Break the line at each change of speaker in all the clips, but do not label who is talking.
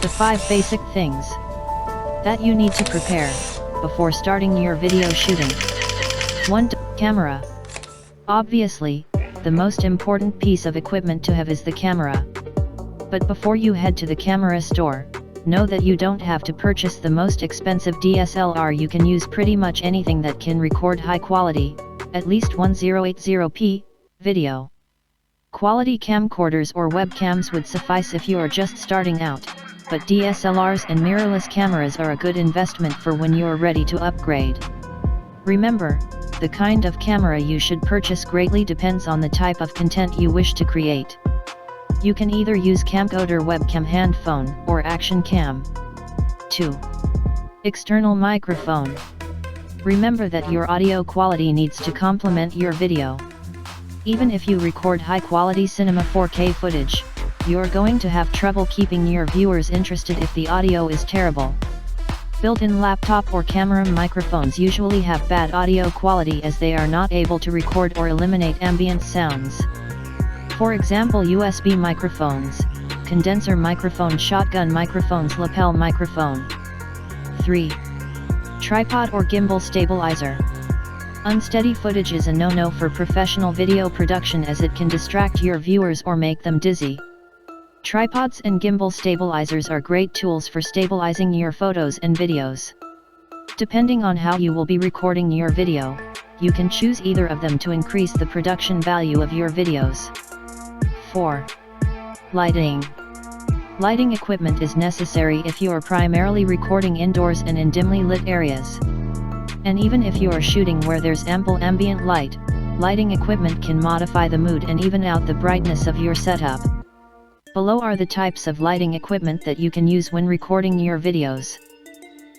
the 5 basic things that you need to prepare before starting your video shooting. 1. Camera. Obviously, the most important piece of equipment to have is the camera. But before you head to the camera store, know that you don't have to purchase the most expensive DSLR. You can use pretty much anything that can record high quality, at least 1080p, video. Quality camcorders or webcams would suffice if you are just starting out, but DSLRs and mirrorless cameras are a good investment for when you're ready to upgrade. Remember, the kind of camera you should purchase greatly depends on the type of content you wish to create. You can either use camcorder, webcam, hand phone, or action cam. 2. External microphone. Remember that your audio quality needs to complement your video. Even if you record high-quality cinema 4K footage, you're going to have trouble keeping your viewers interested if the audio is terrible. Built-in laptop or camera microphones usually have bad audio quality as they are not able to record or eliminate ambient sounds. For example, USB microphones, condenser microphone, shotgun microphones, lapel microphone. 3. Tripod or gimbal stabilizer. Unsteady footage is a no-no for professional video production as it can distract your viewers or make them dizzy. Tripods and gimbal stabilizers are great tools for stabilizing your photos and videos. Depending on how you will be recording your video, you can choose either of them to increase the production value of your videos. 4. Lighting. Lighting equipment is necessary if you are primarily recording indoors and in dimly lit areas. And even if you are shooting where there's ample ambient light, lighting equipment can modify the mood and even out the brightness of your setup. Below are the types of lighting equipment that you can use when recording your videos.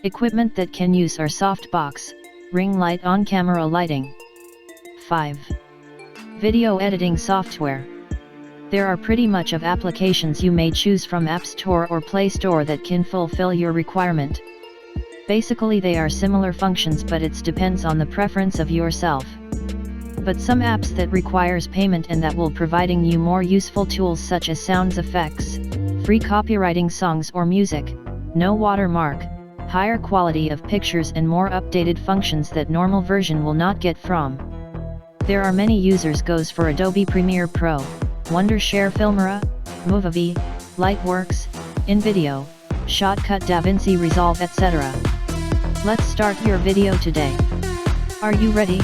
Equipment that can use are softbox, ring light, on-camera lighting. 5. Video editing software. There are pretty much of applications you may choose from App Store or Play Store that can fulfill your requirement. Basically they are similar functions, but it depends on the preference of yourself. But some apps that requires payment and that will providing you more useful tools such as sounds effects, free copywriting songs or music, no watermark, higher quality of pictures and more updated functions that normal version will not get from. There are many users goes for Adobe Premiere Pro, Wondershare Filmora, Movavi, Lightworks, InVideo, Shotcut, DaVinci Resolve, etc. Let's start your video today. Are you ready?